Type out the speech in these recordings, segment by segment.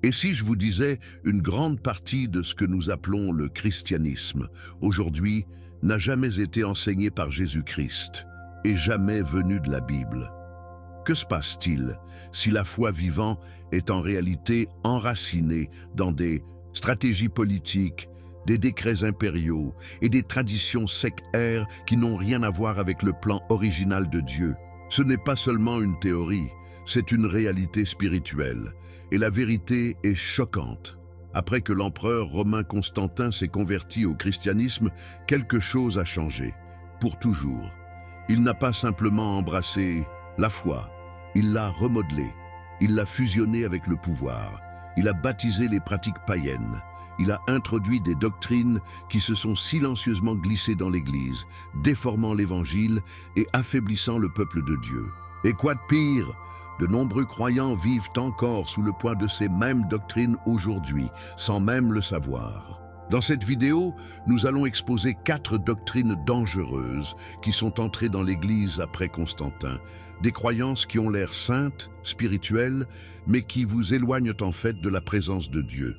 Et si je vous disais une grande partie de ce que nous appelons le christianisme, aujourd'hui, n'a jamais été enseigné par Jésus-Christ et jamais venu de la Bible? Que se passe-t-il si la foi vivante est en réalité enracinée dans des stratégies politiques, des décrets impériaux et des traditions sectaires qui n'ont rien à voir avec le plan original de Dieu? Ce n'est pas seulement une théorie, c'est une réalité spirituelle. Et la vérité est choquante. Après que l'empereur romain Constantin s'est converti au christianisme, quelque chose a changé, pour toujours. Il n'a pas simplement embrassé la foi, il l'a remodelée, il l'a fusionnée avec le pouvoir, il a baptisé les pratiques païennes, il a introduit des doctrines qui se sont silencieusement glissées dans l'Église, déformant l'Évangile et affaiblissant le peuple de Dieu. Et quoi de pire? De nombreux croyants vivent encore sous le poids de ces mêmes doctrines aujourd'hui, sans même le savoir. Dans cette vidéo, nous allons exposer 4 doctrines dangereuses qui sont entrées dans l'Église après Constantin. Des croyances qui ont l'air saintes, spirituelles, mais qui vous éloignent en fait de la présence de Dieu.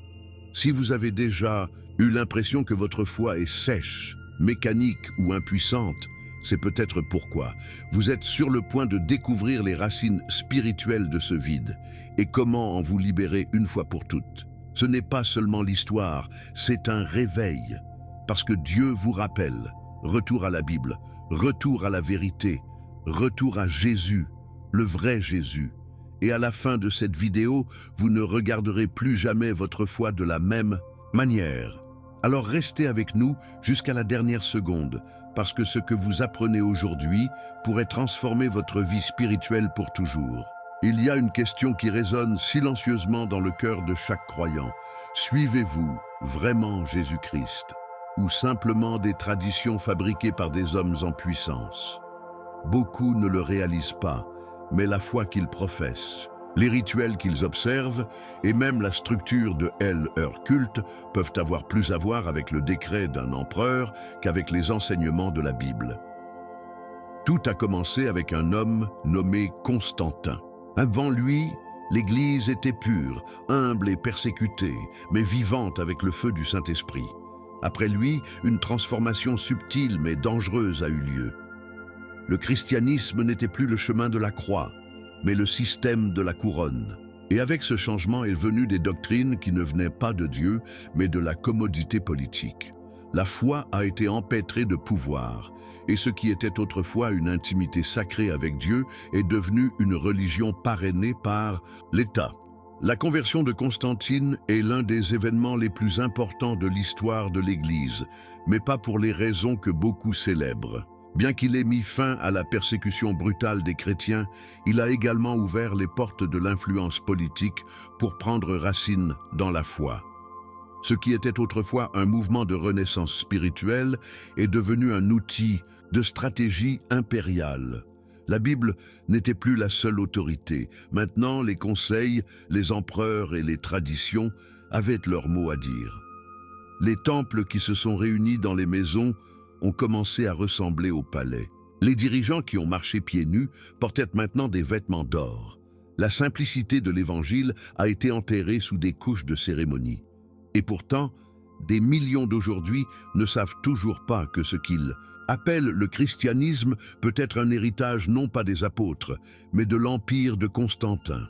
Si vous avez déjà eu l'impression que votre foi est sèche, mécanique ou impuissante, c'est peut-être pourquoi vous êtes sur le point de découvrir les racines spirituelles de ce vide et comment en vous libérer une fois pour toutes. Ce n'est pas seulement l'histoire, c'est un réveil. Parce que Dieu vous rappelle, retour à la Bible, retour à la vérité, retour à Jésus, le vrai Jésus. Et à la fin de cette vidéo, vous ne regarderez plus jamais votre foi de la même manière. Alors restez avec nous jusqu'à la dernière seconde, parce que ce que vous apprenez aujourd'hui pourrait transformer votre vie spirituelle pour toujours. Il y a une question qui résonne silencieusement dans le cœur de chaque croyant. Suivez-vous vraiment Jésus-Christ, ou simplement des traditions fabriquées par des hommes en puissance? Beaucoup ne le réalisent pas, mais la foi qu'ils professent, les rituels qu'ils observent et même la structure de leur culte peuvent avoir plus à voir avec le décret d'un empereur qu'avec les enseignements de la Bible. Tout a commencé avec un homme nommé Constantin. Avant lui, l'Église était pure, humble et persécutée, mais vivante avec le feu du Saint-Esprit. Après lui, une transformation subtile mais dangereuse a eu lieu. Le christianisme n'était plus le chemin de la croix, mais le système de la couronne. Et avec ce changement est venu des doctrines qui ne venaient pas de Dieu, mais de la commodité politique. La foi a été empêtrée de pouvoir, et ce qui était autrefois une intimité sacrée avec Dieu est devenu une religion parrainée par l'État. La conversion de Constantine est l'un des événements les plus importants de l'histoire de l'Église, mais pas pour les raisons que beaucoup célèbrent. Bien qu'il ait mis fin à la persécution brutale des chrétiens, il a également ouvert les portes de l'influence politique pour prendre racine dans la foi. Ce qui était autrefois un mouvement de renaissance spirituelle est devenu un outil de stratégie impériale. La Bible n'était plus la seule autorité. Maintenant, les conseils, les empereurs et les traditions avaient leur mot à dire. Les temples qui se sont réunis dans les maisons ont commencé à ressembler au palais. Les dirigeants qui ont marché pieds nus portaient maintenant des vêtements d'or. La simplicité de l'Évangile a été enterrée sous des couches de cérémonie. Et pourtant, des millions d'aujourd'hui ne savent toujours pas que ce qu'ils appellent le christianisme peut être un héritage non pas des apôtres, mais de l'empire de Constantin.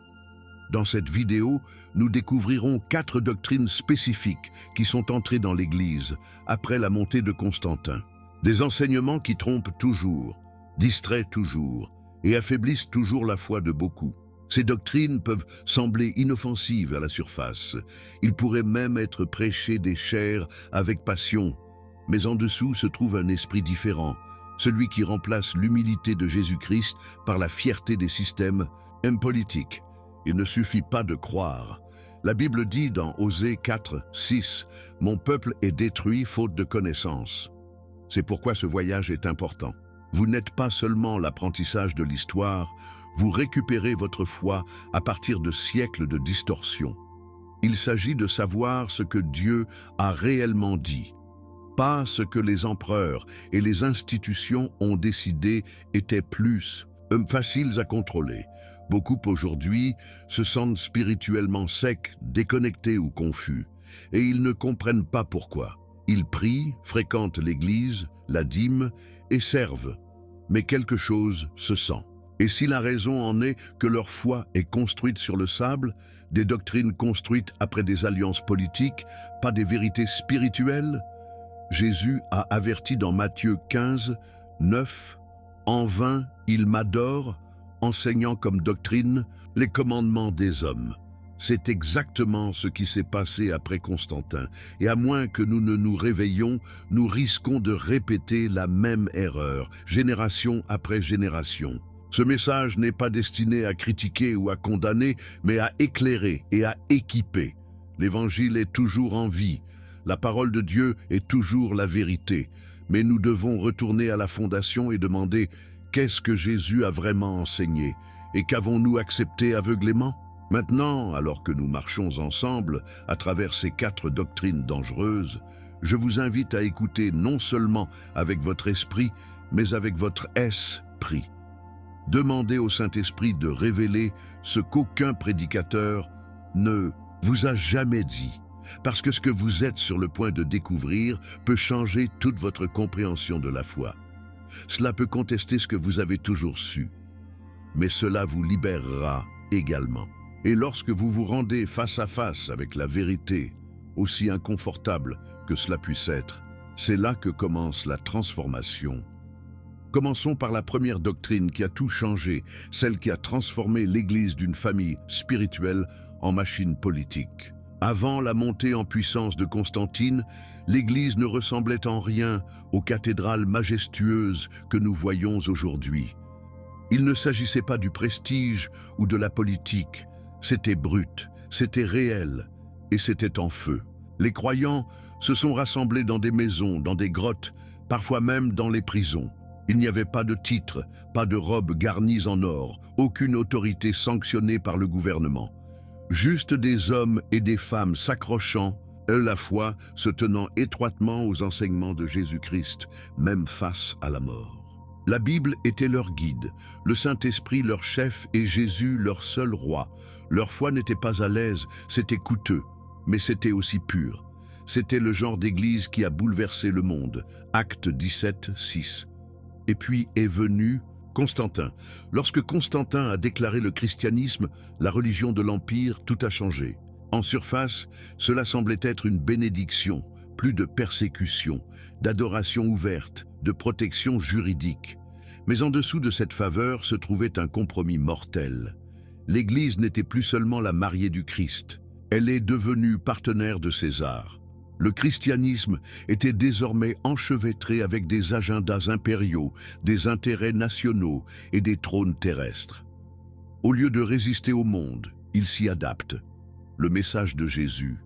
Dans cette vidéo, nous découvrirons 4 doctrines spécifiques qui sont entrées dans l'Église après la montée de Constantin. Des enseignements qui trompent toujours, distraient toujours et affaiblissent toujours la foi de beaucoup. Ces doctrines peuvent sembler inoffensives à la surface. Ils pourraient même être prêchés des chairs avec passion. Mais en dessous se trouve un esprit différent, celui qui remplace l'humilité de Jésus-Christ par la fierté des systèmes politiques. Il ne suffit pas de croire. La Bible dit dans Osée 4, 6, « Mon peuple est détruit faute de connaissance ». C'est pourquoi ce voyage est important. Vous n'êtes pas seulement l'apprentissage de l'histoire, vous récupérez votre foi à partir de siècles de distorsion. Il s'agit de savoir ce que Dieu a réellement dit, pas ce que les empereurs et les institutions ont décidé était plus faciles à contrôler. Beaucoup aujourd'hui se sentent spirituellement secs, déconnectés ou confus, et ils ne comprennent pas pourquoi. Ils prient, fréquentent l'église, la dîme et servent, mais quelque chose se sent. Et si la raison en est que leur foi est construite sur le sable, des doctrines construites après des alliances politiques, pas des vérités spirituelles, Jésus a averti dans Matthieu 15, 9, « En vain, ils m'adorent, enseignant comme doctrine les commandements des hommes. » C'est exactement ce qui s'est passé après Constantin, et à moins que nous ne nous réveillions, nous risquons de répéter la même erreur, génération après génération. Ce message n'est pas destiné à critiquer ou à condamner, mais à éclairer et à équiper. L'Évangile est toujours en vie, la parole de Dieu est toujours la vérité, mais nous devons retourner à la fondation et demander « Qu'est-ce que Jésus a vraiment enseigné et qu'avons-nous accepté aveuglément ?» Maintenant, alors que nous marchons ensemble à travers ces 4 doctrines dangereuses, je vous invite à écouter non seulement avec votre esprit, mais avec votre esprit. Demandez au Saint-Esprit de révéler ce qu'aucun prédicateur ne vous a jamais dit, parce que ce que vous êtes sur le point de découvrir peut changer toute votre compréhension de la foi. Cela peut contester ce que vous avez toujours su, mais cela vous libérera également. Et lorsque vous vous rendez face à face avec la vérité, aussi inconfortable que cela puisse être, c'est là que commence la transformation. Commençons par la première doctrine qui a tout changé, celle qui a transformé l'Église d'une famille spirituelle en machine politique. Avant la montée en puissance de Constantine, l'Église ne ressemblait en rien aux cathédrales majestueuses que nous voyons aujourd'hui. Il ne s'agissait pas du prestige ou de la politique, c'était brut, c'était réel et c'était en feu. Les croyants se sont rassemblés dans des maisons, dans des grottes, parfois même dans les prisons. Il n'y avait pas de titres, pas de robes garnies en or, aucune autorité sanctionnée par le gouvernement. Juste des hommes et des femmes s'accrochant, à la foi se tenant étroitement aux enseignements de Jésus-Christ, même face à la mort. La Bible était leur guide, le Saint-Esprit leur chef et Jésus leur seul roi. Leur foi n'était pas à l'aise, c'était coûteux, mais c'était aussi pur. C'était le genre d'église qui a bouleversé le monde. Actes 17, 6. Et puis est venu Constantin. Lorsque Constantin a déclaré le christianisme, la religion de l'Empire, tout a changé. En surface, cela semblait être une bénédiction, plus de persécution, d'adoration ouverte, de protection juridique. Mais en dessous de cette faveur se trouvait un compromis mortel. L'Église n'était plus seulement la mariée du Christ, elle est devenue partenaire de César. Le christianisme était désormais enchevêtré avec des agendas impériaux, des intérêts nationaux et des trônes terrestres. Au lieu de résister au monde, il s'y adapte. Le message de Jésus.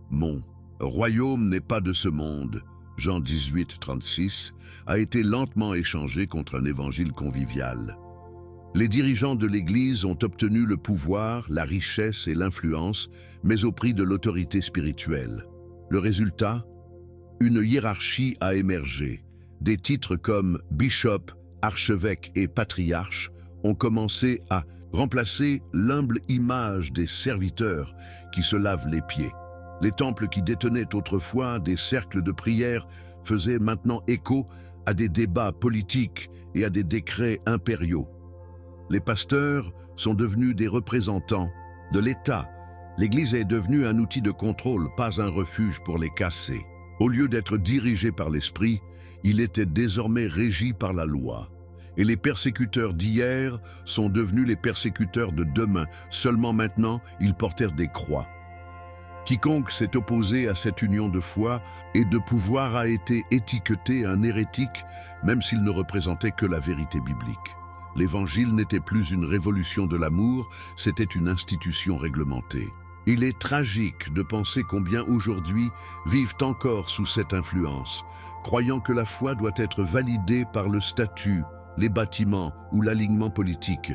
Mon royaume n'est pas de ce monde, Jean 18, 36, a été lentement échangé contre un évangile convivial. Les dirigeants de l'Église ont obtenu le pouvoir, la richesse et l'influence, mais au prix de l'autorité spirituelle. Le résultat? Une hiérarchie a émergé. Des titres comme bishop, archevêque et patriarche ont commencé à remplacer l'humble image des serviteurs qui se lavent les pieds. Les temples qui détenaient autrefois des cercles de prière faisaient maintenant écho à des débats politiques et à des décrets impériaux. Les pasteurs sont devenus des représentants de l'État. L'Église est devenue un outil de contrôle, pas un refuge pour les cassés. Au lieu d'être dirigé par l'Esprit, il était désormais régi par la loi. Et les persécuteurs d'hier sont devenus les persécuteurs de demain. Seulement maintenant, ils portèrent des croix. Quiconque s'est opposé à cette union de foi et de pouvoir a été étiqueté un hérétique, même s'il ne représentait que la vérité biblique. L'Évangile n'était plus une révolution de l'amour, c'était une institution réglementée. Il est tragique de penser combien aujourd'hui vivent encore sous cette influence, croyant que la foi doit être validée par le statut, les bâtiments ou l'alignement politique.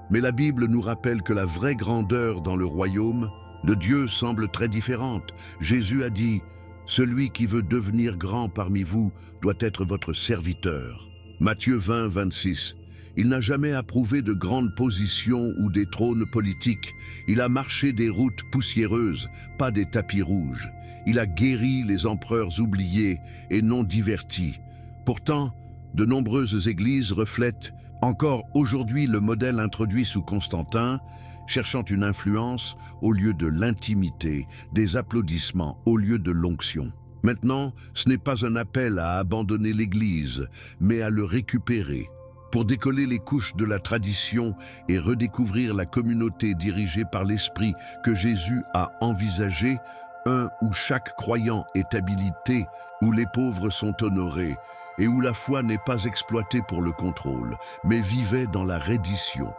Mais la Bible nous rappelle que la vraie grandeur dans le royaume de Dieu semble très différente. Jésus a dit « Celui qui veut devenir grand parmi vous doit être votre serviteur ». Matthieu 20, 26. Il n'a jamais approuvé de grandes positions ou des trônes politiques. Il a marché des routes poussiéreuses, pas des tapis rouges. Il a guéri les empereurs oubliés et non divertis. Pourtant, de nombreuses églises reflètent encore aujourd'hui le modèle introduit sous Constantin, cherchant une influence au lieu de l'intimité, des applaudissements au lieu de l'onction. Maintenant, ce n'est pas un appel à abandonner l'Église, mais à le récupérer, pour décoller les couches de la tradition et redécouvrir la communauté dirigée par l'Esprit que Jésus a envisagée, un où chaque croyant est habilité, où les pauvres sont honorés et où la foi n'est pas exploitée pour le contrôle, mais vivait dans la reddition.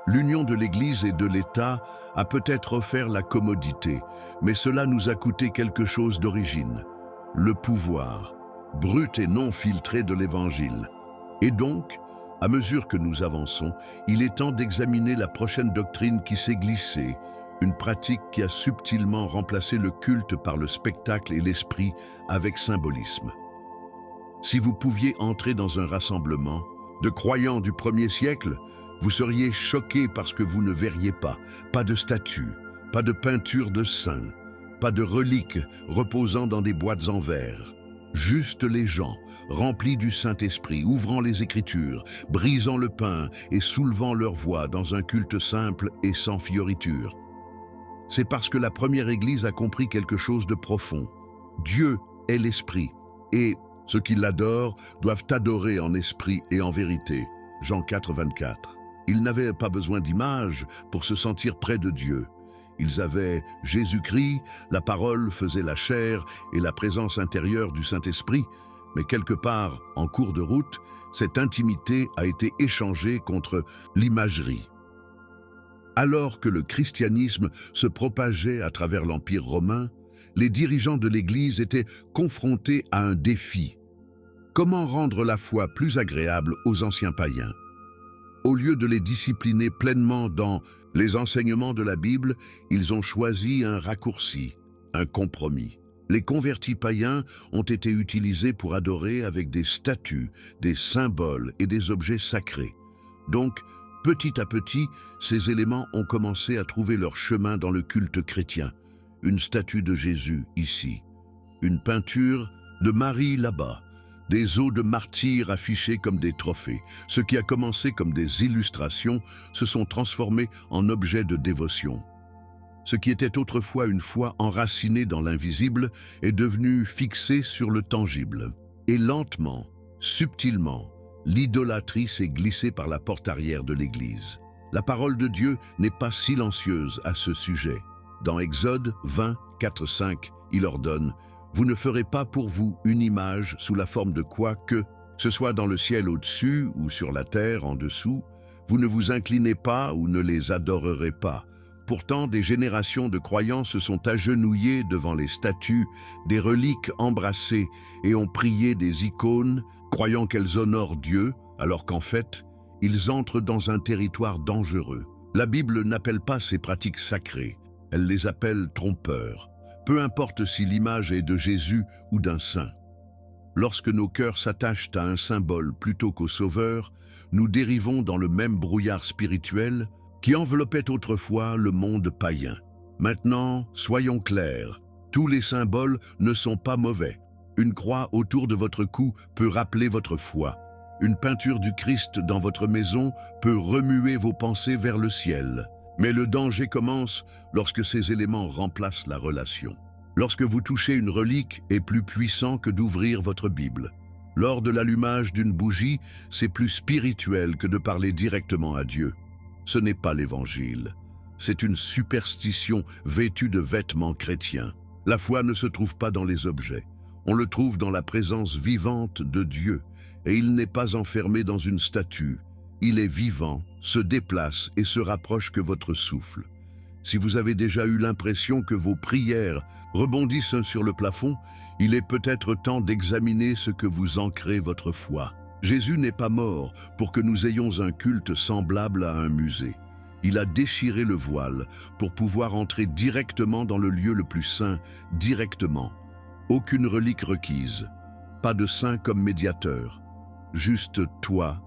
L'union de l'Église et de l'État a peut-être offert la commodité, mais cela nous a coûté quelque chose d'origine, le pouvoir, brut et non filtré de l'Évangile. Et donc, à mesure que nous avançons, il est temps d'examiner la prochaine doctrine qui s'est glissée, une pratique qui a subtilement remplacé le culte par le spectacle et l'esprit avec symbolisme. Si vous pouviez entrer dans un rassemblement de croyants du 1er siècle, vous seriez choqués parce que vous ne verriez pas de statues, pas de peinture de saints, pas de reliques reposant dans des boîtes en verre. Juste les gens, remplis du Saint-Esprit, ouvrant les Écritures, brisant le pain et soulevant leur voix dans un culte simple et sans fioriture. C'est parce que la première Église a compris quelque chose de profond. Dieu est l'Esprit, et ceux qui l'adorent doivent adorer en esprit et en vérité. Jean 4, 24. Ils n'avaient pas besoin d'images pour se sentir près de Dieu. Ils avaient Jésus-Christ, la parole faisait la chair et la présence intérieure du Saint-Esprit, mais quelque part, en cours de route, cette intimité a été échangée contre l'imagerie. Alors que le christianisme se propageait à travers l'Empire romain, les dirigeants de l'Église étaient confrontés à un défi. Comment rendre la foi plus agréable aux anciens païens? Au lieu de les discipliner pleinement dans les enseignements de la Bible, ils ont choisi un raccourci, un compromis. Les convertis païens ont été utilisés pour adorer avec des statues, des symboles et des objets sacrés. Donc, petit à petit, ces éléments ont commencé à trouver leur chemin dans le culte chrétien. Une statue de Jésus ici, une peinture de Marie là-bas, des os de martyrs affichés comme des trophées. Ce qui a commencé comme des illustrations se sont transformés en objets de dévotion. Ce qui était autrefois une foi enracinée dans l'invisible est devenu fixé sur le tangible. Et lentement, subtilement, l'idolâtrie s'est glissée par la porte arrière de l'Église. La parole de Dieu n'est pas silencieuse à ce sujet. Dans Exode 20, 4, 5, il ordonne « Vous ne ferez pas pour vous une image sous la forme de quoi que, ce soit dans le ciel au-dessus ou sur la terre en dessous, vous ne vous inclinez pas ou ne les adorerez pas. » Pourtant, des générations de croyants se sont agenouillés devant les statues, des reliques embrassées et ont prié des icônes, croyant qu'elles honorent Dieu, alors qu'en fait, ils entrent dans un territoire dangereux. La Bible n'appelle pas ces pratiques sacrées, elle les appelle trompeurs. Peu importe si l'image est de Jésus ou d'un saint. Lorsque nos cœurs s'attachent à un symbole plutôt qu'au Sauveur, nous dérivons dans le même brouillard spirituel qui enveloppait autrefois le monde païen. Maintenant, soyons clairs, tous les symboles ne sont pas mauvais. Une croix autour de votre cou peut rappeler votre foi. Une peinture du Christ dans votre maison peut remuer vos pensées vers le ciel. Mais le danger commence lorsque ces éléments remplacent la relation. Lorsque vous touchez une relique est plus puissant que d'ouvrir votre Bible. Lors de l'allumage d'une bougie, c'est plus spirituel que de parler directement à Dieu. Ce n'est pas l'Évangile. C'est une superstition vêtue de vêtements chrétiens. La foi ne se trouve pas dans les objets. On le trouve dans la présence vivante de Dieu. Et il n'est pas enfermé dans une statue. Il est vivant, se déplace et se rapproche que votre souffle. Si vous avez déjà eu l'impression que vos prières rebondissent sur le plafond, il est peut-être temps d'examiner ce que vous ancrez votre foi. Jésus n'est pas mort pour que nous ayons un culte semblable à un musée. Il a déchiré le voile pour pouvoir entrer directement dans le lieu le plus saint, directement. Aucune relique requise, pas de saint comme médiateur, juste toi,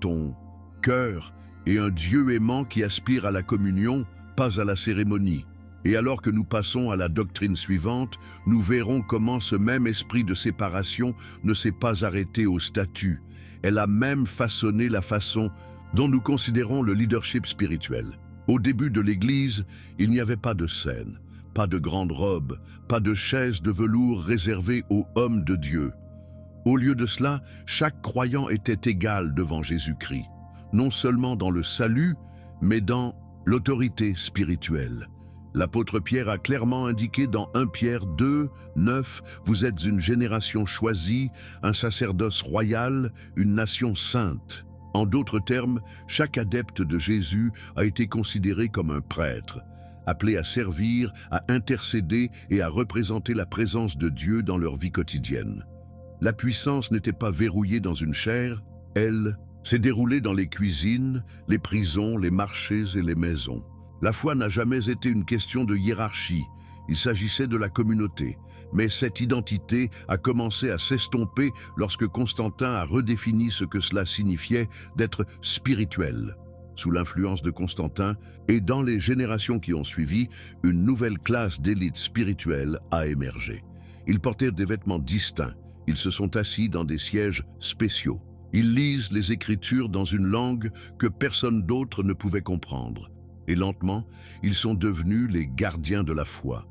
ton cœur et un Dieu aimant qui aspire à la communion, pas à la cérémonie. Et alors que nous passons à la doctrine suivante, nous verrons comment ce même esprit de séparation ne s'est pas arrêté au statut. Elle a même façonné la façon dont nous considérons le leadership spirituel. Au début de l'Église, il n'y avait pas de scène, pas de grande robe, pas de chaise de velours réservée aux hommes de Dieu. Au lieu de cela, chaque croyant était égal devant Jésus-Christ, non seulement dans le salut, mais dans l'autorité spirituelle. L'apôtre Pierre a clairement indiqué dans 1 Pierre 2, 9, « Vous êtes une génération choisie, un sacerdoce royal, une nation sainte. » En d'autres termes, chaque adepte de Jésus a été considéré comme un prêtre, appelé à servir, à intercéder et à représenter la présence de Dieu dans leur vie quotidienne. La puissance n'était pas verrouillée dans une chaire, elle s'est déroulée dans les cuisines, les prisons, les marchés et les maisons. La foi n'a jamais été une question de hiérarchie, il s'agissait de la communauté. Mais cette identité a commencé à s'estomper lorsque Constantin a redéfini ce que cela signifiait d'être spirituel. Sous l'influence de Constantin et dans les générations qui ont suivi, une nouvelle classe d'élite spirituelle a émergé. Ils portaient des vêtements distincts, ils se sont assis dans des sièges spéciaux. Ils lisent les Écritures dans une langue que personne d'autre ne pouvait comprendre. Et lentement, ils sont devenus les gardiens de la foi.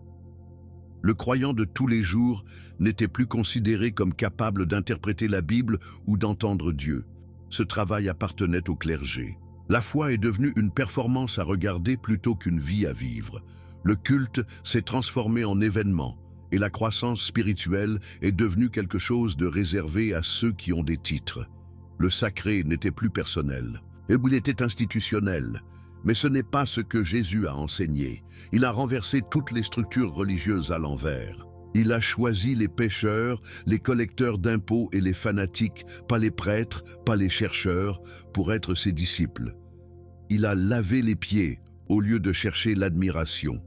Le croyant de tous les jours n'était plus considéré comme capable d'interpréter la Bible ou d'entendre Dieu. Ce travail appartenait au clergé. La foi est devenue une performance à regarder plutôt qu'une vie à vivre. Le culte s'est transformé en événement et la croissance spirituelle est devenue quelque chose de réservé à ceux qui ont des titres. Le sacré n'était plus personnel, et il était institutionnel. Mais ce n'est pas ce que Jésus a enseigné. Il a renversé toutes les structures religieuses à l'envers. Il a choisi les pécheurs, les collecteurs d'impôts et les fanatiques, pas les prêtres, pas les chercheurs, pour être ses disciples. Il a lavé les pieds au lieu de chercher l'admiration.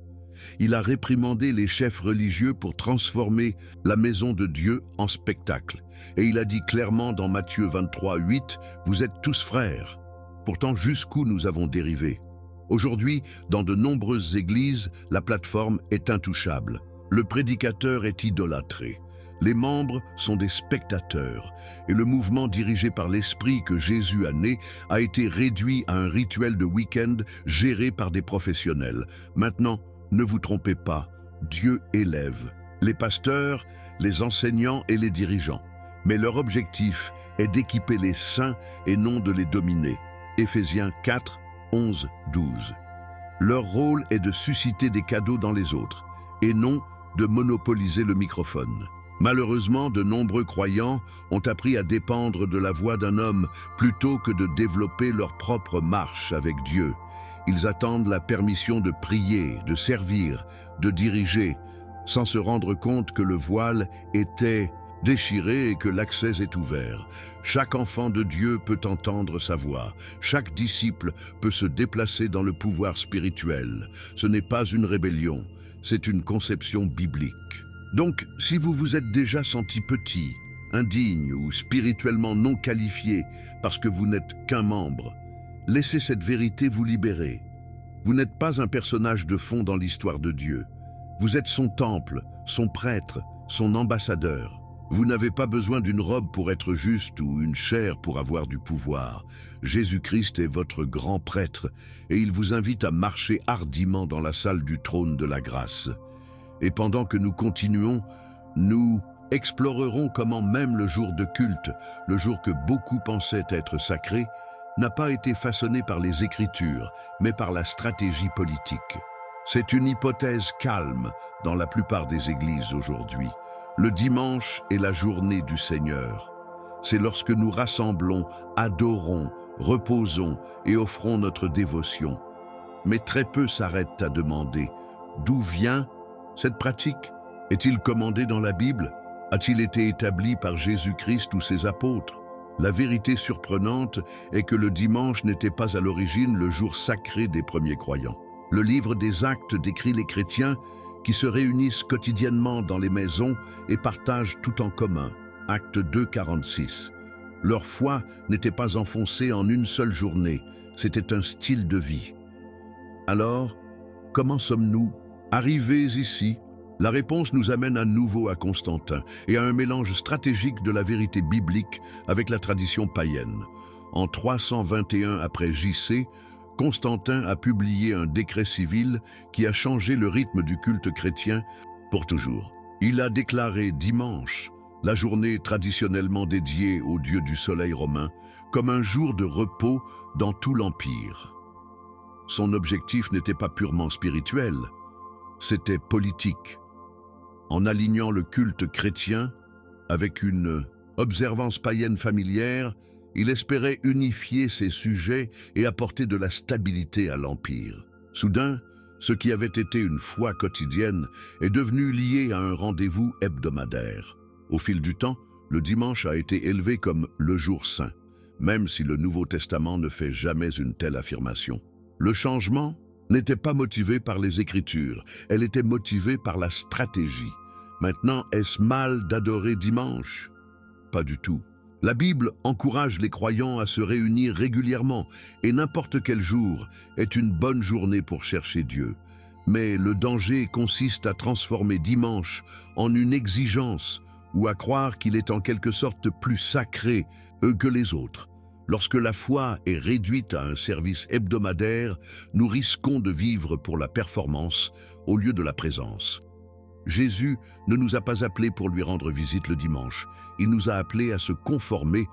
Il a réprimandé les chefs religieux pour transformer la maison de Dieu en spectacle. Et il a dit clairement dans Matthieu 23, 8, « Vous êtes tous frères ». Pourtant, jusqu'où nous avons dérivé? Aujourd'hui, dans de nombreuses églises, la plateforme est intouchable. Le prédicateur est idolâtré. Les membres sont des spectateurs. Et le mouvement dirigé par l'Esprit que Jésus a né a été réduit à un rituel de week-end géré par des professionnels. Maintenant, ne vous trompez pas, Dieu élève les pasteurs, les enseignants et les dirigeants. Mais leur objectif est d'équiper les saints et non de les dominer. Éphésiens 4, 11, 12. Leur rôle est de susciter des cadeaux dans les autres, et non de monopoliser le microphone. Malheureusement, de nombreux croyants ont appris à dépendre de la voix d'un homme plutôt que de développer leur propre marche avec Dieu. Ils attendent la permission de prier, de servir, de diriger, sans se rendre compte que le voile était déchiré et que l'accès est ouvert. Chaque enfant de Dieu peut entendre sa voix. Chaque disciple peut se déplacer dans le pouvoir spirituel. Ce n'est pas une rébellion, c'est une conception biblique. Donc, si vous vous êtes déjà senti petit, indigne ou spirituellement non qualifié parce que vous n'êtes qu'un membre, laissez cette vérité vous libérer. Vous n'êtes pas un personnage de fond dans l'histoire de Dieu. Vous êtes son temple, son prêtre, son ambassadeur. Vous n'avez pas besoin d'une robe pour être juste ou une chair pour avoir du pouvoir. Jésus-Christ est votre grand prêtre et il vous invite à marcher hardiment dans la salle du trône de la grâce. Et pendant que nous continuons, nous explorerons comment même le jour de culte, le jour que beaucoup pensaient être sacré, n'a pas été façonné par les Écritures, mais par la stratégie politique. C'est une hypothèse calme dans la plupart des églises aujourd'hui. Le dimanche est la journée du Seigneur. C'est lorsque nous rassemblons, adorons, reposons et offrons notre dévotion. Mais très peu s'arrêtent à demander d'où vient cette pratique? Est-il commandé dans la Bible? A-t-il été établi par Jésus-Christ ou ses apôtres? La vérité surprenante est que le dimanche n'était pas à l'origine le jour sacré des premiers croyants. Le livre des Actes décrit les chrétiens qui se réunissent quotidiennement dans les maisons et partagent tout en commun. Acte 2, 46. Leur foi n'était pas enfoncée en une seule journée, c'était un style de vie. Alors, comment sommes-nous arrivés ici? La réponse nous amène à nouveau à Constantin et à un mélange stratégique de la vérité biblique avec la tradition païenne. En 321 après JC, Constantin a publié un décret civil qui a changé le rythme du culte chrétien pour toujours. Il a déclaré dimanche, la journée traditionnellement dédiée au dieu du soleil romain, comme un jour de repos dans tout l'Empire. Son objectif n'était pas purement spirituel, c'était politique. En alignant le culte chrétien avec une observance païenne familière, il espérait unifier ses sujets et apporter de la stabilité à l'Empire. Soudain, ce qui avait été une foi quotidienne est devenu lié à un rendez-vous hebdomadaire. Au fil du temps, le dimanche a été élevé comme le jour saint, même si le Nouveau Testament ne fait jamais une telle affirmation. Le changement n'était pas motivé par les Écritures, elle était motivée par la stratégie. Maintenant, est-ce mal d'adorer dimanche? Pas du tout. La Bible encourage les croyants à se réunir régulièrement et n'importe quel jour est une bonne journée pour chercher Dieu. Mais le danger consiste à transformer dimanche en une exigence ou à croire qu'il est en quelque sorte plus sacré que les autres. Lorsque la foi est réduite à un service hebdomadaire, nous risquons de vivre pour la performance au lieu de la présence. Jésus ne nous a pas appelés pour lui rendre visite le dimanche. Il nous a appelés à se conformer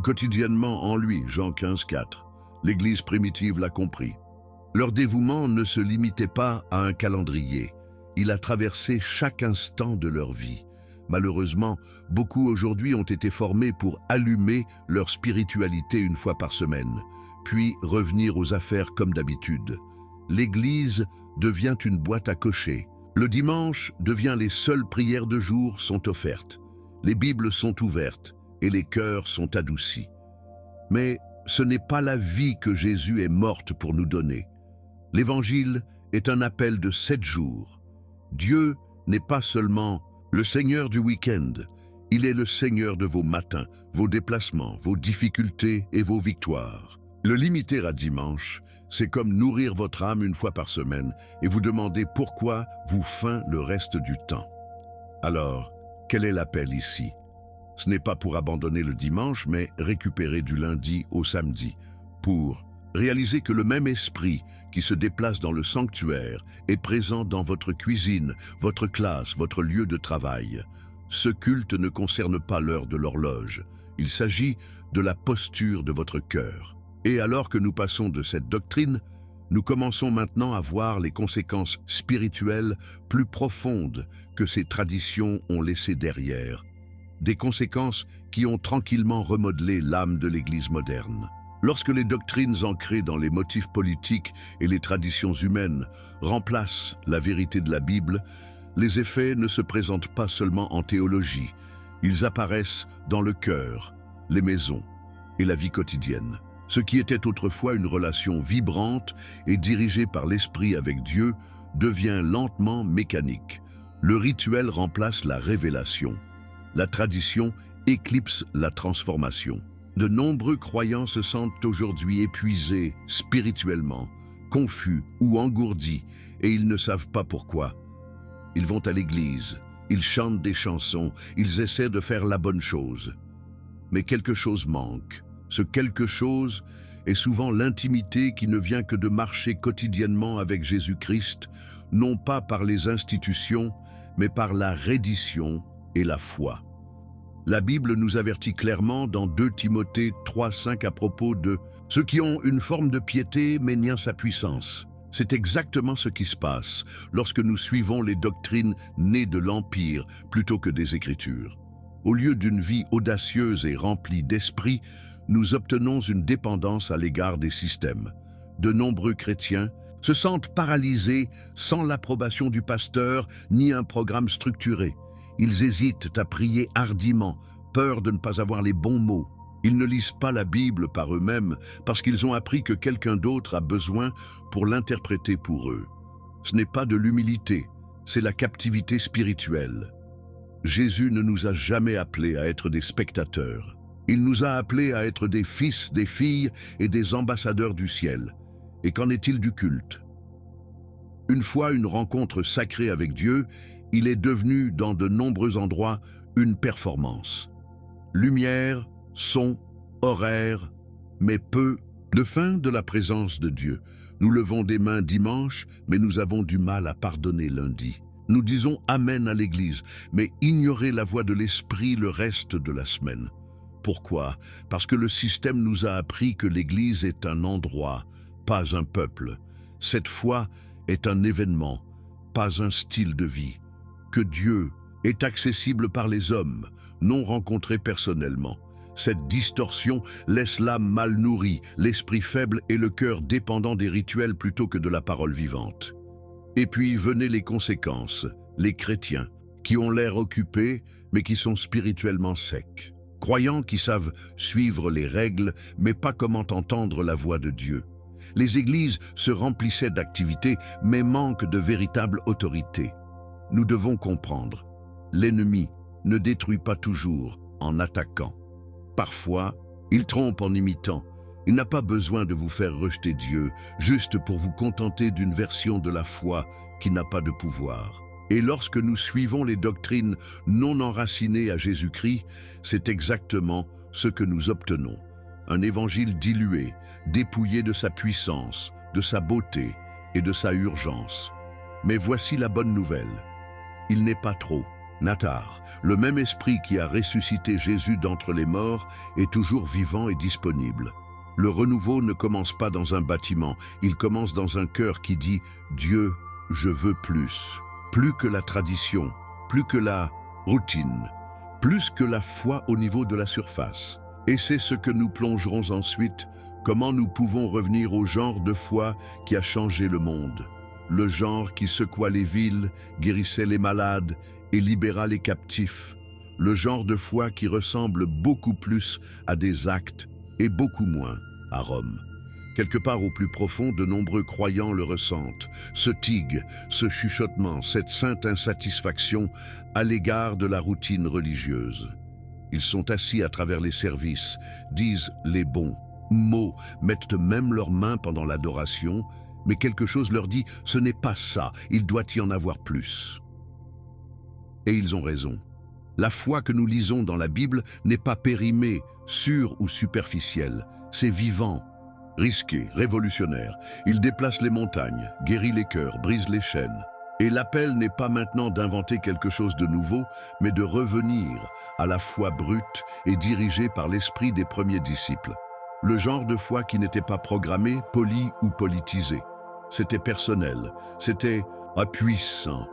quotidiennement en lui, Jean 15,4. L'Église primitive l'a compris. Leur dévouement ne se limitait pas à un calendrier. Il a traversé chaque instant de leur vie. Malheureusement, beaucoup aujourd'hui ont été formés pour allumer leur spiritualité une fois par semaine, puis revenir aux affaires comme d'habitude. L'Église devient une boîte à cocher. Le dimanche devient les seules prières de jour sont offertes. Les Bibles sont ouvertes et les cœurs sont adoucis. Mais ce n'est pas la vie que Jésus est morte pour nous donner. L'Évangile est un appel de 7 jours. Dieu n'est pas seulement le Seigneur du week-end, il est le Seigneur de vos matins, vos déplacements, vos difficultés et vos victoires. Le limiter à dimanche, c'est comme nourrir votre âme une fois par semaine et vous demander pourquoi vous faim le reste du temps. Alors, quel est l'appel ici? Ce n'est pas pour abandonner le dimanche, mais récupérer du lundi au samedi, pour réaliser que le même esprit qui se déplace dans le sanctuaire est présent dans votre cuisine, votre classe, votre lieu de travail. Ce culte ne concerne pas l'heure de l'horloge. Il s'agit de la posture de votre cœur. Et alors que nous passons de cette doctrine, nous commençons maintenant à voir les conséquences spirituelles plus profondes que ces traditions ont laissées derrière. Des conséquences qui ont tranquillement remodelé l'âme de l'Église moderne. Lorsque les doctrines ancrées dans les motifs politiques et les traditions humaines remplacent la vérité de la Bible, les effets ne se présentent pas seulement en théologie, ils apparaissent dans le cœur, les maisons et la vie quotidienne. Ce qui était autrefois une relation vibrante et dirigée par l'Esprit avec Dieu devient lentement mécanique. Le rituel remplace la révélation. La tradition éclipse la transformation. De nombreux croyants se sentent aujourd'hui épuisés spirituellement, confus ou engourdis, et ils ne savent pas pourquoi. Ils vont à l'église, ils chantent des chansons, ils essaient de faire la bonne chose. Mais quelque chose manque. Ce quelque chose est souvent l'intimité qui ne vient que de marcher quotidiennement avec Jésus-Christ, non pas par les institutions, mais par la reddition et la foi. La Bible nous avertit clairement dans 2 Timothée 3,5 à propos de ceux qui ont une forme de piété mais nient sa puissance. C'est exactement ce qui se passe lorsque nous suivons les doctrines nées de l'Empire plutôt que des Écritures. Au lieu d'une vie audacieuse et remplie d'esprit, nous obtenons une dépendance à l'égard des systèmes. De nombreux chrétiens se sentent paralysés sans l'approbation du pasteur ni un programme structuré. Ils hésitent à prier hardiment, peur de ne pas avoir les bons mots. Ils ne lisent pas la Bible par eux-mêmes parce qu'ils ont appris que quelqu'un d'autre a besoin pour l'interpréter pour eux. Ce n'est pas de l'humilité, c'est la captivité spirituelle. Jésus ne nous a jamais appelés à être des spectateurs. Il nous a appelés à être des fils, des filles et des ambassadeurs du ciel. Et qu'en est-il du culte? Une fois une rencontre sacrée avec Dieu, il est devenu, dans de nombreux endroits, une performance. Lumière, son, horaire, mais peu de fin de la présence de Dieu. Nous levons des mains dimanche, mais nous avons du mal à pardonner lundi. Nous disons Amen à l'Église, mais ignorer la voix de l'Esprit le reste de la semaine. Pourquoi? Parce que le système nous a appris que l'Église est un endroit, pas un peuple. Cette foi est un événement, pas un style de vie. Que Dieu est accessible par les hommes, non rencontré personnellement. Cette distorsion laisse l'âme mal nourrie, l'esprit faible et le cœur dépendant des rituels plutôt que de la parole vivante. Et puis venaient les conséquences, les chrétiens, qui ont l'air occupés, mais qui sont spirituellement secs. Croyants qui savent suivre les règles, mais pas comment entendre la voix de Dieu. Les églises se remplissaient d'activités, mais manquent de véritable autorité. Nous devons comprendre, l'ennemi ne détruit pas toujours en attaquant. Parfois, il trompe en imitant. Il n'a pas besoin de vous faire rejeter Dieu, juste pour vous contenter d'une version de la foi qui n'a pas de pouvoir. Et lorsque nous suivons les doctrines non enracinées à Jésus-Christ, c'est exactement ce que nous obtenons. Un évangile dilué, dépouillé de sa puissance, de sa beauté et de sa urgence. Mais voici la bonne nouvelle. Il n'est pas trop. Natar, le même esprit qui a ressuscité Jésus d'entre les morts, est toujours vivant et disponible. Le renouveau ne commence pas dans un bâtiment, il commence dans un cœur qui dit « Dieu, je veux plus ». Plus que la tradition, plus que la routine, plus que la foi au niveau de la surface. Et c'est ce que nous plongerons ensuite, comment nous pouvons revenir au genre de foi qui a changé le monde. Le genre qui secoua les villes, guérissait les malades et libéra les captifs. Le genre de foi qui ressemble beaucoup plus à des actes et beaucoup moins à Rome. Quelque part au plus profond, de nombreux croyants le ressentent. Ce tigue, ce chuchotement, cette sainte insatisfaction à l'égard de la routine religieuse. Ils sont assis à travers les services, disent les bons mots, mettent même leurs mains pendant l'adoration, mais quelque chose leur dit « ce n'est pas ça, il doit y en avoir plus ». Et ils ont raison. La foi que nous lisons dans la Bible n'est pas périmée, sûre ou superficielle, c'est vivant. Risqué, révolutionnaire, il déplace les montagnes, guérit les cœurs, brise les chaînes. Et l'appel n'est pas maintenant d'inventer quelque chose de nouveau, mais de revenir à la foi brute et dirigée par l'esprit des premiers disciples. Le genre de foi qui n'était pas programmé, poli ou politisé. C'était personnel, c'était puissant,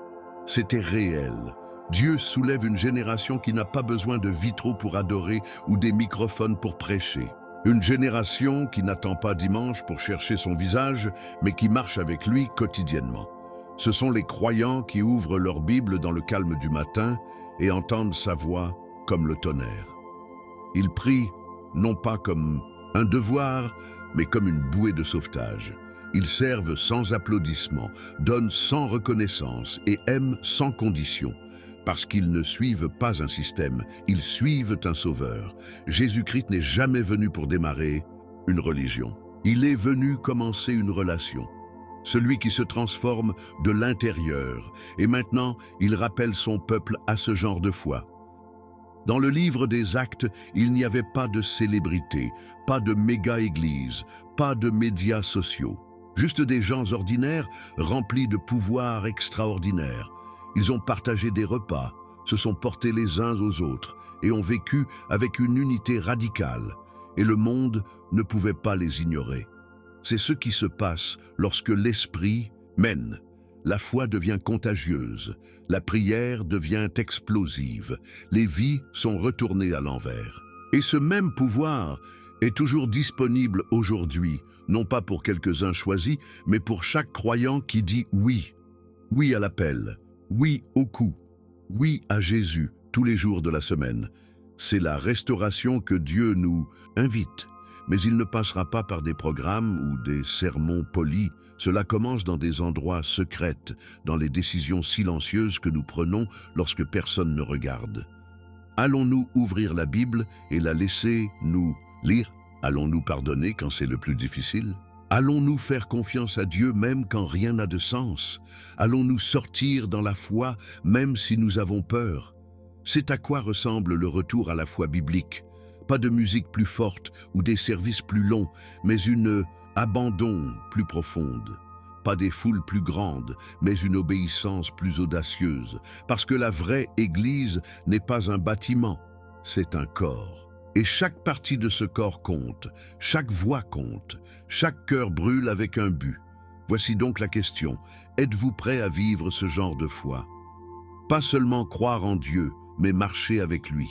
c'était réel. Dieu soulève une génération qui n'a pas besoin de vitraux pour adorer ou des microphones pour prêcher. Une génération qui n'attend pas dimanche pour chercher son visage, mais qui marche avec lui quotidiennement. Ce sont les croyants qui ouvrent leur Bible dans le calme du matin et entendent sa voix comme le tonnerre. Ils prient, non pas comme un devoir, mais comme une bouée de sauvetage. Ils servent sans applaudissements, donnent sans reconnaissance et aiment sans condition. Parce qu'ils ne suivent pas un système, ils suivent un sauveur. Jésus-Christ n'est jamais venu pour démarrer une religion. Il est venu commencer une relation. Celui qui se transforme de l'intérieur. Et maintenant, il rappelle son peuple à ce genre de foi. Dans le livre des Actes, il n'y avait pas de célébrité, pas de méga-église, pas de médias sociaux. Juste des gens ordinaires remplis de pouvoirs extraordinaires. Ils ont partagé des repas, se sont portés les uns aux autres et ont vécu avec une unité radicale. Et le monde ne pouvait pas les ignorer. C'est ce qui se passe lorsque l'esprit mène. La foi devient contagieuse, la prière devient explosive, les vies sont retournées à l'envers. Et ce même pouvoir est toujours disponible aujourd'hui, non pas pour quelques-uns choisis, mais pour chaque croyant qui dit oui. Oui à l'appel, oui au coup, oui à Jésus tous les jours de la semaine. C'est la restauration que Dieu nous invite. Mais il ne passera pas par des programmes ou des sermons polis. Cela commence dans des endroits secrets, dans les décisions silencieuses que nous prenons lorsque personne ne regarde. Allons-nous ouvrir la Bible et la laisser nous lire? Allons-nous pardonner quand c'est le plus difficile? Allons-nous faire confiance à Dieu même quand rien n'a de sens? Allons-nous sortir dans la foi même si nous avons peur? C'est à quoi ressemble le retour à la foi biblique. Pas de musique plus forte ou des services plus longs, mais une abandon plus profonde. Pas des foules plus grandes, mais une obéissance plus audacieuse. Parce que la vraie Église n'est pas un bâtiment, c'est un corps. Et chaque partie de ce corps compte, chaque voix compte, chaque cœur brûle avec un but. Voici donc la question, êtes-vous prêt à vivre ce genre de foi? Pas seulement croire en Dieu, mais marcher avec lui.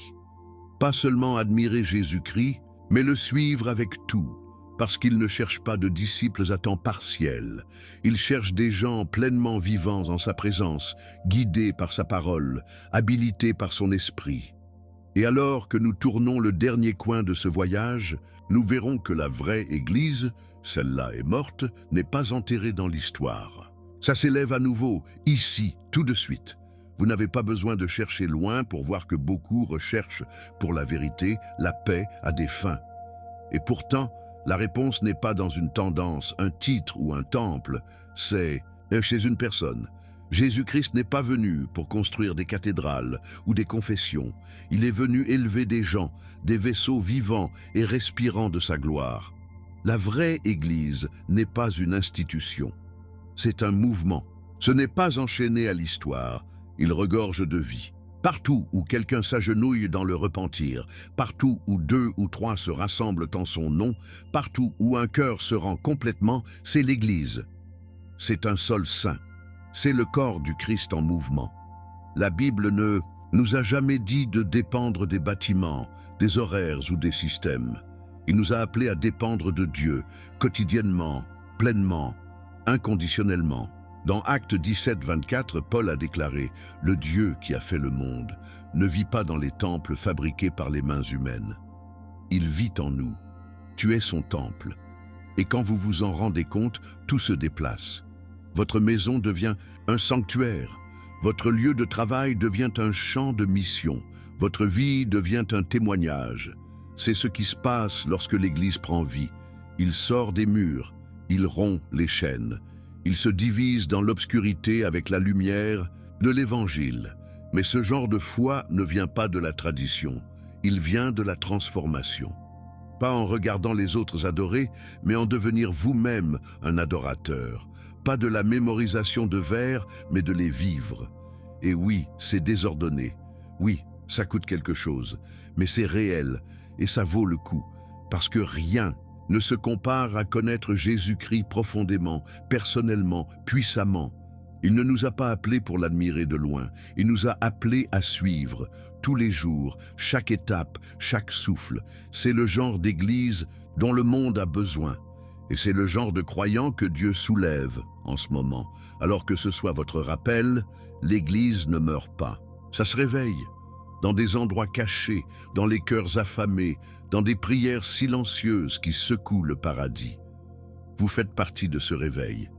Pas seulement admirer Jésus-Christ, mais le suivre avec tout. Parce qu'il ne cherche pas de disciples à temps partiel. Il cherche des gens pleinement vivants en sa présence, guidés par sa parole, habilités par son esprit. Et alors que nous tournons le dernier coin de ce voyage, nous verrons que la vraie Église, celle-là est morte, n'est pas enterrée dans l'histoire. Ça s'élève à nouveau, ici, tout de suite. Vous n'avez pas besoin de chercher loin pour voir que beaucoup recherchent pour la vérité, la paix à des fins. Et pourtant, la réponse n'est pas dans une tendance, un titre ou un temple, c'est chez une personne. Jésus-Christ n'est pas venu pour construire des cathédrales ou des confessions. Il est venu élever des gens, des vaisseaux vivants et respirants de sa gloire. La vraie Église n'est pas une institution. C'est un mouvement. Ce n'est pas enchaîné à l'histoire. Il regorge de vie. Partout où quelqu'un s'agenouille dans le repentir, partout où 2 ou 3 se rassemblent en son nom, partout où un cœur se rend complètement, c'est l'Église. C'est un sol saint. C'est le corps du Christ en mouvement. La Bible ne nous a jamais dit de dépendre des bâtiments, des horaires ou des systèmes. Il nous a appelés à dépendre de Dieu, quotidiennement, pleinement, inconditionnellement. Dans Actes 17, 24, Paul a déclaré « Le Dieu qui a fait le monde ne vit pas dans les temples fabriqués par les mains humaines. Il vit en nous. Tu es son temple. Et quand vous vous en rendez compte, tout se déplace. Votre maison devient un sanctuaire. Votre lieu de travail devient un champ de mission. Votre vie devient un témoignage. C'est ce qui se passe lorsque l'Église prend vie. Il sort des murs, il rompt les chaînes. Il se divise dans l'obscurité avec la lumière de l'Évangile. Mais ce genre de foi ne vient pas de la tradition. Il vient de la transformation. Pas en regardant les autres adorer, mais en devenir vous-même un adorateur. Pas de la mémorisation de vers, mais de les vivre. Et oui, c'est désordonné. Oui, ça coûte quelque chose. Mais c'est réel, et ça vaut le coup. Parce que rien ne se compare à connaître Jésus-Christ profondément, personnellement, puissamment. Il ne nous a pas appelés pour l'admirer de loin. Il nous a appelés à suivre, tous les jours, chaque étape, chaque souffle. C'est le genre d'église dont le monde a besoin. Et c'est le genre de croyants que Dieu soulève en ce moment. Alors que ce soit votre rappel, l'Église ne meurt pas. Ça se réveille, dans des endroits cachés, dans les cœurs affamés, dans des prières silencieuses qui secouent le paradis. Vous faites partie de ce réveil.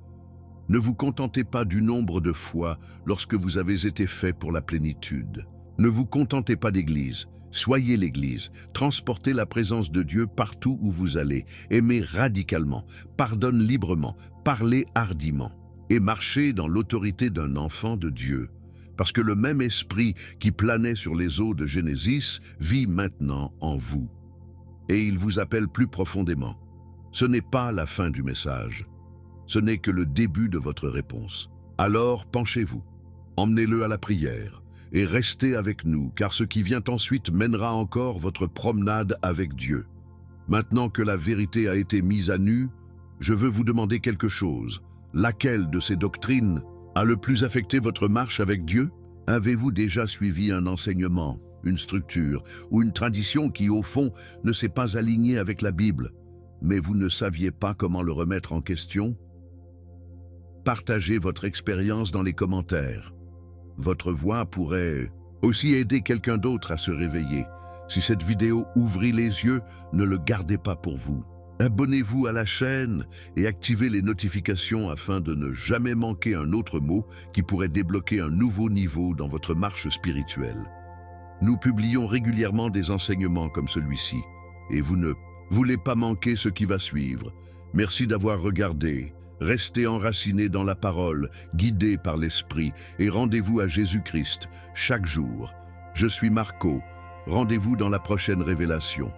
Ne vous contentez pas du nombre de fois lorsque vous avez été fait pour la plénitude. Ne vous contentez pas d'Église. Soyez l'Église, transportez la présence de Dieu partout où vous allez, aimez radicalement, pardonne librement, parlez hardiment et marchez dans l'autorité d'un enfant de Dieu. Parce que le même esprit qui planait sur les eaux de Genesis vit maintenant en vous. Et il vous appelle plus profondément. Ce n'est pas la fin du message, ce n'est que le début de votre réponse. Alors penchez-vous, emmenez-le à la prière, et restez avec nous, car ce qui vient ensuite mènera encore votre promenade avec Dieu. Maintenant que la vérité a été mise à nu, je veux vous demander quelque chose. Laquelle de ces doctrines a le plus affecté votre marche avec Dieu? Avez-vous déjà suivi un enseignement, une structure ou une tradition qui, au fond, ne s'est pas alignée avec la Bible, mais vous ne saviez pas comment le remettre en question? Partagez votre expérience dans les commentaires. Votre voix pourrait aussi aider quelqu'un d'autre à se réveiller. Si cette vidéo ouvrit les yeux, ne le gardez pas pour vous. Abonnez-vous à la chaîne et activez les notifications afin de ne jamais manquer un autre mot qui pourrait débloquer un nouveau niveau dans votre marche spirituelle. Nous publions régulièrement des enseignements comme celui-ci, et vous ne voulez pas manquer ce qui va suivre. Merci d'avoir regardé. Restez enracinés dans la parole, guidés par l'Esprit, et rendez-vous à Jésus-Christ chaque jour. Je suis Marco. Rendez-vous dans la prochaine révélation.